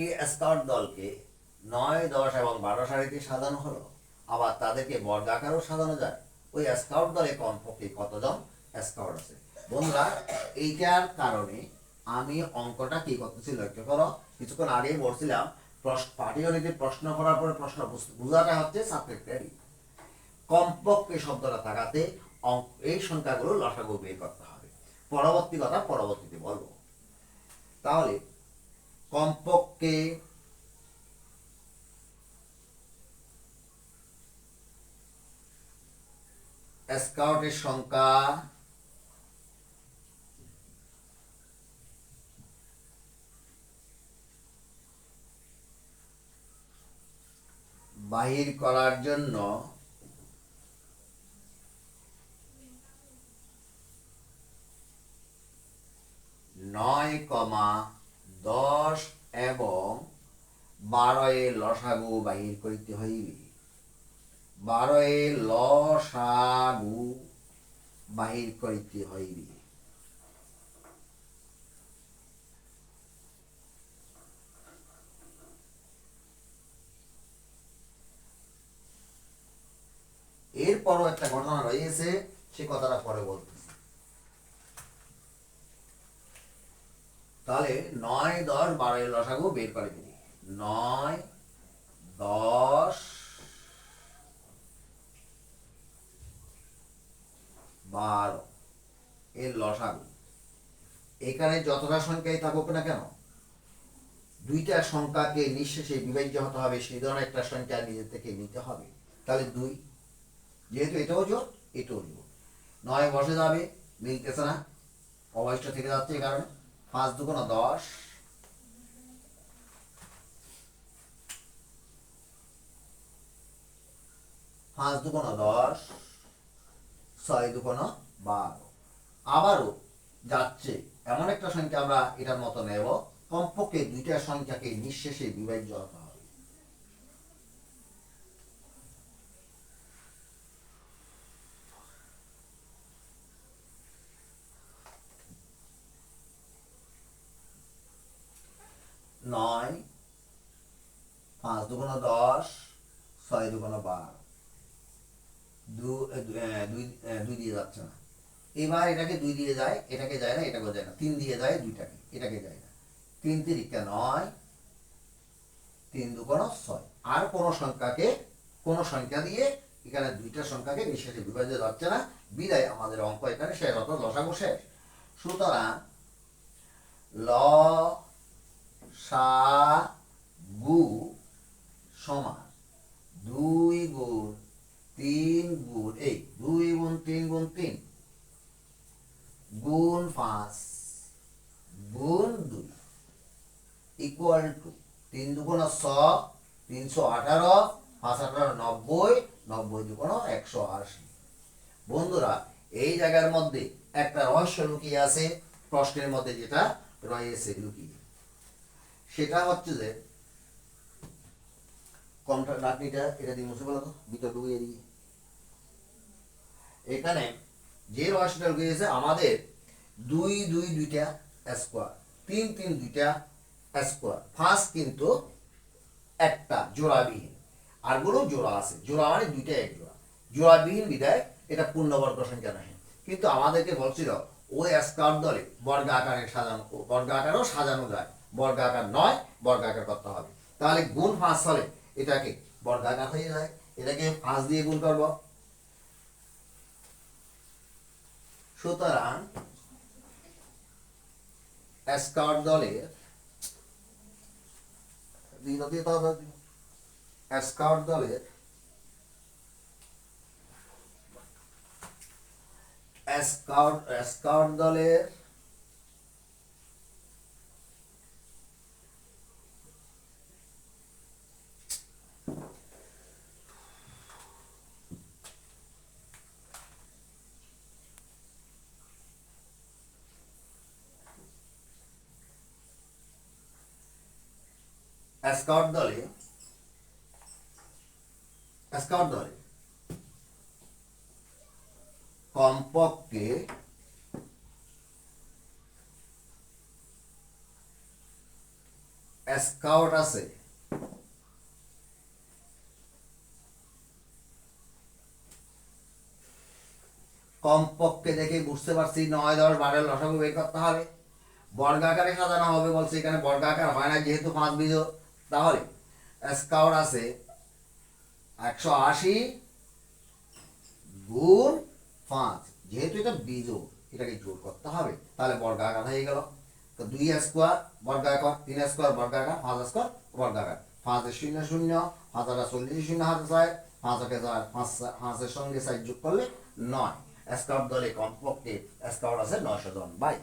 একটি স্কাউট দলকে 9, 10 এবং 12 সারিতে সাজানো হলো, আবার তাদেরকে বর্গাকারও সাজানো যায়। ওই স্কাউট দলে কমপক্ষে কতজন স্কাউট আছে? বন্ধুরা, এইটার কারণে আমি অঙ্কটা কি করতেছি লক্ষ্য করো। কিছুক্ষণ আগেই বলছিলাম পাটিগণিতে প্রশ্ন করার পরে প্রশ্ন বোঝাটা হচ্ছে সাবজেক্টেরই। কমপক্ষে শব্দটা থাকাতে এই সংখ্যাগুলো লসাগু বের করতে হবে। পরবর্তী কথা পরবর্তীতে বলবো। তাহলে কমপক্ষে স্কাউটের সংখ্যা বাহির করার জন্য 9, 10 এবং 12 এর লসাগু বাহির করিতে হইবে। 12 এর লসাগু বাহির করিতে হইবে। এরপরও একটা ঘটনা রয়েছে, সে কথাটা পরে বলতেছি। তাহলে 9, 10, 12 এর লসাগু বের করে দিবি। 9, 10, 12 এর লসাগু। এখানে যতটা সংখ্যাই থাকুক না কেন, দুইটা সংখ্যাকে নিঃশেষে বিভাজ্য হতে হবে, সেই ধরনের একটা সংখ্যা নিজে থেকে নিতে হবে। তাহলে 2, যেহেতু এটাও জোট এটাও জোট, 9 বসে যাবে, মিলতেছে না, অবশিষ্ট থেকে যাচ্ছে। এই কারণে 5 2 10, 5 2 10, 6 2 12। আবারও যাচ্ছে এমন একটা সংখ্যা আমরা এটার মতো নেব, কমপক্ষে দুইটা সংখ্যাকে নিঃশেষে বিভাজ্য হতে হবে। নয়, 5 2 10, 6 2 12, দুই দিয়ে যাচ্ছে না। এবার এটাকে 2 দিয়ে যায়, এটাকে যায় না, এটাকে যায় না। 3 দিয়ে যায়, দুইটাকে, এটাকে যায় না। 3 3 9, 3 2 6। আর কোন সংখ্যাকে কোন সংখ্যা দিয়ে এখানে দুইটা সংখ্যাকে নিঃশেষে বিভাজ্য যাচ্ছে না, বিদায় আমাদের অঙ্ক এখানে শেষ, অর্থাৎ লসাগু শেষ। সুতরাং লসাগু সমান 2 গুণ 3 গুণ 2 গুণ 3 গুণ 3 গুণ 5 গুণ 2 ইকুয়াল টু 3 2 6, 318, 5 18 90, 90 2 180। বন্ধুরা, এই জায়গার মধ্যে একটা রহস্য লুকিয়ে আছে, প্রশ্নের মধ্যে যেটা রয়েছে লুকিয়ে, সেটা হচ্ছে যে কমটা ডাকনিটা এটা দিয়ে মুছে ফেলো তো, ভিতর ঢুকিয়ে দিয়ে। এখানে যে রহস্যটা লুকিয়েছে, আমাদের 2 2 দুইটা স্কোয়ার, 3 3 দুইটা স্কোয়ার, ফার্স্ট কিন্তু একটা জোড়াবিহীন, আরগুলো জোড়া আছে। জোড়া মানে দুইটা এক জোড়া, জোড়াবিহীন বিদায় এটা পূর্ণবর্গ সংখ্যা নয়। কিন্তু আমাদেরকে বলছিল ওই স্কাউট দলে বর্গ আকারে সাজানো, বর্গ আকারেও সাজানো যায়, বর্গ আকার নয়, বর্গ আকার করতে হবে। তাহলে গুণ 5 হলে এটাকে বর্গ আকার হয়ে যায়, এটাকে 5 দিয়ে গুণ করব। সুতরাং স্কাউট দলের স্কাউট দলের স্কাউট দলের স্কাউট দলে কমপক্ষে স্কাউট আছে কমপক্ষে দেখে বুঝতে পারছি 9, 10, 12 লসাগু বের করতে হবে। বর্গাকারে সাজানো হবে বলছে, এখানে বর্গাকার হয় না যেহেতু 5 বিজোড়। তাহলে স্কাউট আছে 180 গুণ 5, যেহেতু এটা বিজোড় এটাকে জোড় করতে হবে, তাহলে বর্গাকার হয়ে গেল। তো 2 স্কোয়ার বর্গাকার, 3 স্কোয়ার বর্গাকার, 5 স্কোয়ার বর্গাকার। 5 শূন্য শূন্য, 5 40 শূন্য হাতে 4, 5 4, 5 এর সঙ্গে 4 যোগ করলে 9। স্কাউট দলে কমপক্ষে স্কাউট আছে 900 জন ভাই।